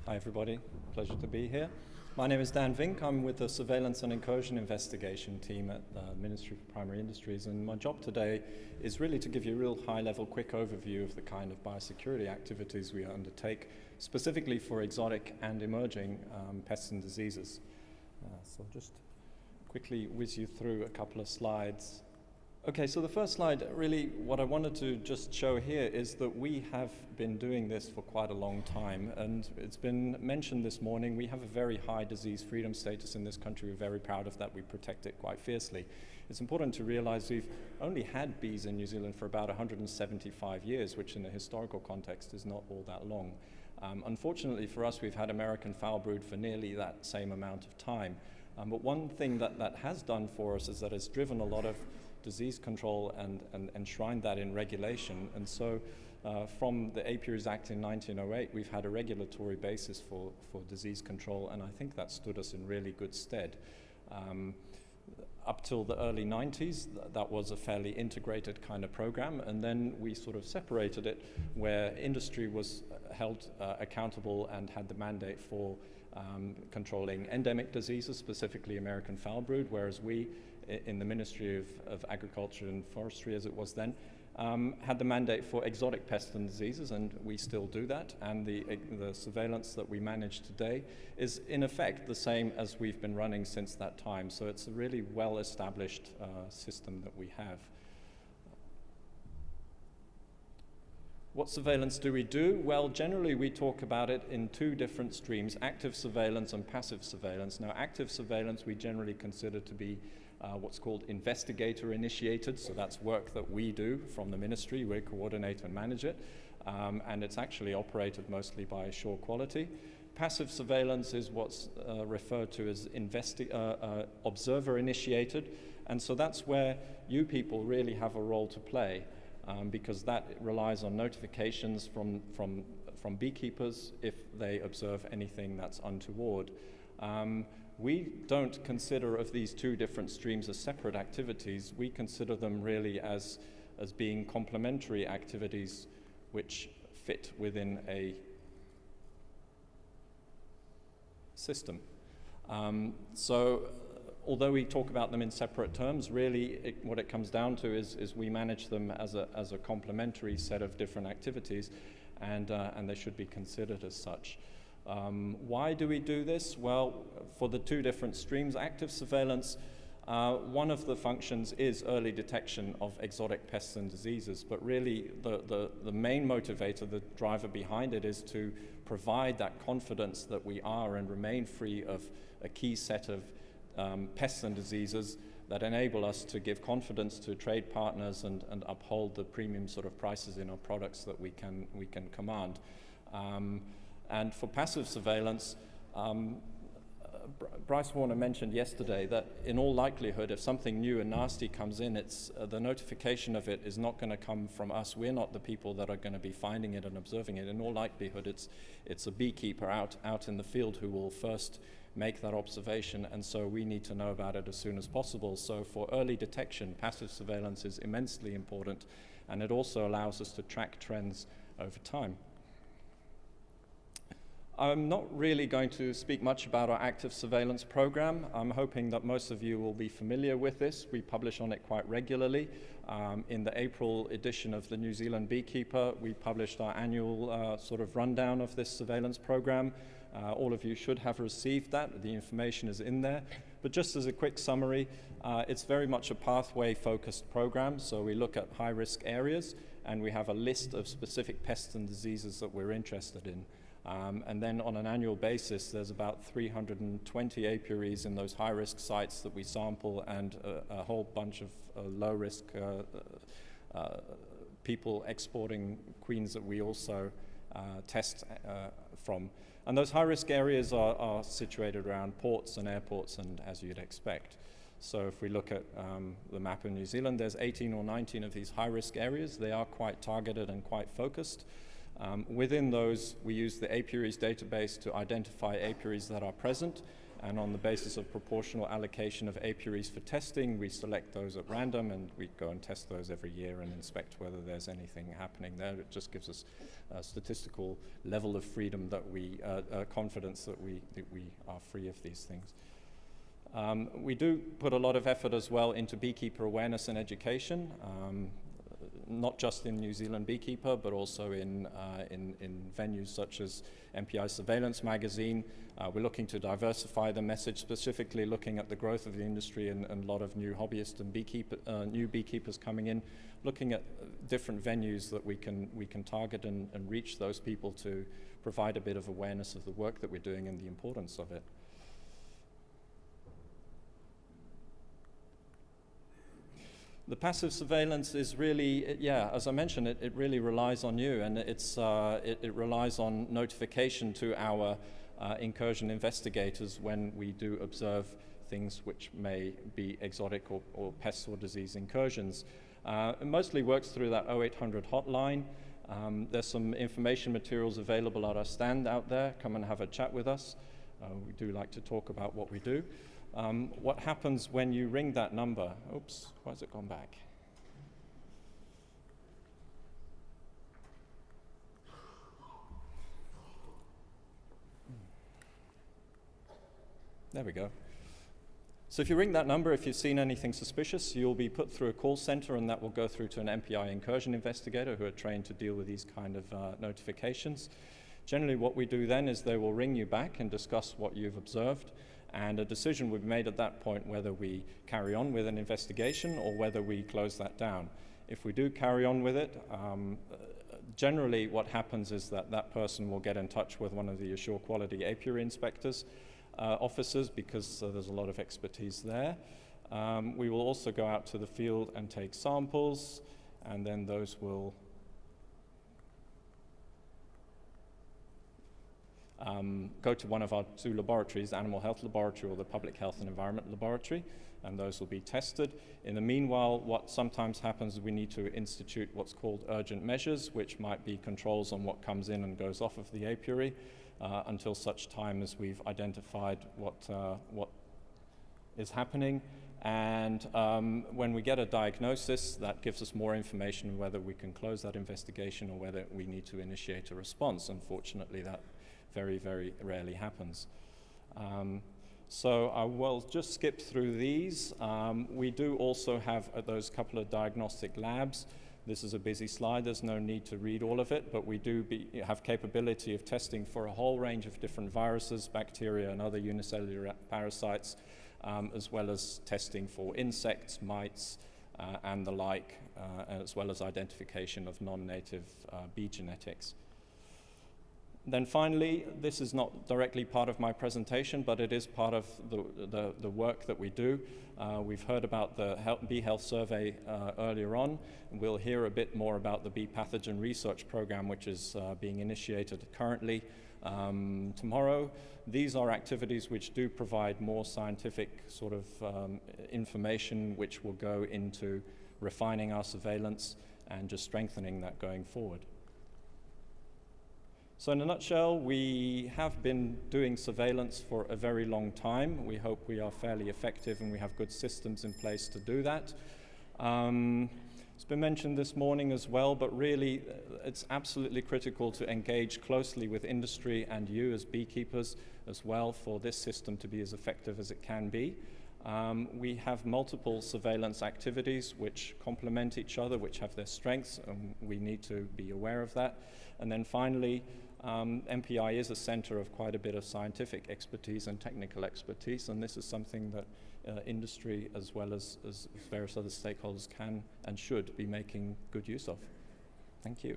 Hi everybody, pleasure to be here. My name is Daan Vink. I'm with the Surveillance and Incursion Investigation team at the Ministry for Primary Industries, and my job today is really to give you a real high-level quick overview of the kind of biosecurity activities we undertake, specifically for exotic and emerging pests and diseases. So I'll just quickly whiz you through a couple of slides. Okay, so the first slide, really what I wanted to just show here is that we have been doing this for quite a long time, and it's been mentioned this morning, we have a very high disease freedom status in this country. We're very proud of that. We protect it quite fiercely. It's important to realize we've only had bees in New Zealand for about 175 years, which in a historical context is not all that long. Unfortunately for us, we've had American foul brood for nearly that same amount of time. But one thing that has done for us is that it's driven a lot of disease control and enshrined that in regulation. And so from the Apiaries Act in 1908, we've had a regulatory basis for disease control, and I think that stood us in really good stead. Up till the early 90s, that was a fairly integrated kind of program, and then we sort of separated it where industry was held accountable and had the mandate for controlling endemic diseases, specifically American foul brood, whereas we, in the Ministry of Agriculture and Forestry, as it was then, had the mandate for exotic pests and diseases, and we still do that. And the surveillance that we manage today is, in effect, the same as we've been running since that time. So it's a really well-established system that we have. What surveillance do we do? Well, generally we talk about it in two different streams, active surveillance and passive surveillance. Now, active surveillance we generally consider to be what's called investigator-initiated, so that's work that we do from the ministry. We coordinate and manage it, and it's actually operated mostly by Shore Quality. Passive surveillance is what's referred to as observer-initiated, and so that's where you people really have a role to play, because that relies on notifications from beekeepers if they observe anything that's untoward. We don't consider of these two different streams as separate activities. We consider them really as being complementary activities which fit within a system. So although we talk about them in separate terms, really what it comes down to is we manage them as a complementary set of different activities, and they should be considered as such. Why do we do this? Well, for the two different streams, active surveillance, one of the functions is early detection of exotic pests and diseases, but really the main motivator, the driver behind it, is to provide that confidence that we are and remain free of a key set of pests and diseases that enable us to give confidence to trade partners and uphold the premium sort of prices in our products that we can command. And for passive surveillance, Bryce Warner mentioned yesterday that in all likelihood, if something new and nasty comes in, the notification of it is not going to come from us. We're not the people that are going to be finding it and observing it. In all likelihood, it's a beekeeper out in the field who will first make that observation, and so we need to know about it as soon as possible. So for early detection, passive surveillance is immensely important, and it also allows us to track trends over time. I'm not really going to speak much about our active surveillance program. I'm hoping that most of you will be familiar with this. We publish on it quite regularly. In the April edition of the New Zealand Beekeeper, we published our annual sort of rundown of this surveillance program. All of you should have received that. The information is in there. But just as a quick summary, it's very much a pathway-focused program. So we look at high-risk areas, and we have a list of specific pests and diseases that we're interested in. And then on an annual basis, there's about 320 apiaries in those high-risk sites that we sample, and a whole bunch of low-risk people exporting queens that we also test from. And those high-risk areas are situated around ports and airports, and as you'd expect. So if we look at the map of New Zealand, there's 18 or 19 of these high-risk areas. They are quite targeted and quite focused. Within those, we use the apiaries database to identify apiaries that are present, and on the basis of proportional allocation of apiaries for testing, we select those at random, and we go and test those every year and inspect whether there's anything happening there. It just gives us a statistical level of freedom that confidence that we are free of these things. We do put a lot of effort as well into beekeeper awareness and education, not just in New Zealand Beekeeper, but also in venues such as MPI Surveillance Magazine. We're looking to diversify the message, specifically looking at the growth of the industry and a lot of new hobbyists and new beekeepers coming in, looking at different venues that we can target and reach those people to provide a bit of awareness of the work that we're doing and the importance of it. The passive surveillance is really, yeah, as I mentioned, it really relies on you, and it relies on notification to our incursion investigators when we do observe things which may be exotic or pest or disease incursions. It mostly works through that 0800 hotline. There's some information materials available at our stand out there. Come and have a chat with us. We do like to talk about what we do. What happens when you ring that number? Oops, why has it gone back? There we go. So if you ring that number, if you've seen anything suspicious, you'll be put through a call center, and that will go through to an MPI incursion investigator who are trained to deal with these kind of notifications. Generally, what we do then is they will ring you back and discuss what you've observed, and a decision will be made at that point whether we carry on with an investigation or whether we close that down. If we do carry on with it, generally what happens is that that person will get in touch with one of the Assure Quality Apiary Inspectors officers, because there's a lot of expertise there. We will also go out to the field and take samples, and then those will go to one of our two laboratories, Animal Health Laboratory or the Public Health and Environment Laboratory, and those will be tested. In the meanwhile, what sometimes happens is we need to institute what's called urgent measures, which might be controls on what comes in and goes off of the apiary, until such time as we've identified what is happening. And when we get a diagnosis, that gives us more information whether we can close that investigation or whether we need to initiate a response. Unfortunately, that very, very rarely happens. So I will just skip through these. We do also have those couple of diagnostic labs. This is a busy slide, there's no need to read all of it, but we do have capability of testing for a whole range of different viruses, bacteria and other unicellular parasites, as well as testing for insects, mites, and the like, as well as identification of non-native bee genetics. Then finally, this is not directly part of my presentation, but it is part of the work that we do. We've heard about the Bee Health Survey earlier on, and we'll hear a bit more about the Bee Pathogen Research Program, which is being initiated currently tomorrow. These are activities which do provide more scientific sort of information, which will go into refining our surveillance and just strengthening that going forward. So in a nutshell, we have been doing surveillance for a very long time. We hope we are fairly effective and we have good systems in place to do that. It's been mentioned this morning as well, but really it's absolutely critical to engage closely with industry and you as beekeepers as well for this system to be as effective as it can be. We have multiple surveillance activities which complement each other, which have their strengths, and we need to be aware of that. And then finally, MPI is a center of quite a bit of scientific expertise and technical expertise, and this is something that industry as well as various other stakeholders can and should be making good use of. Thank you.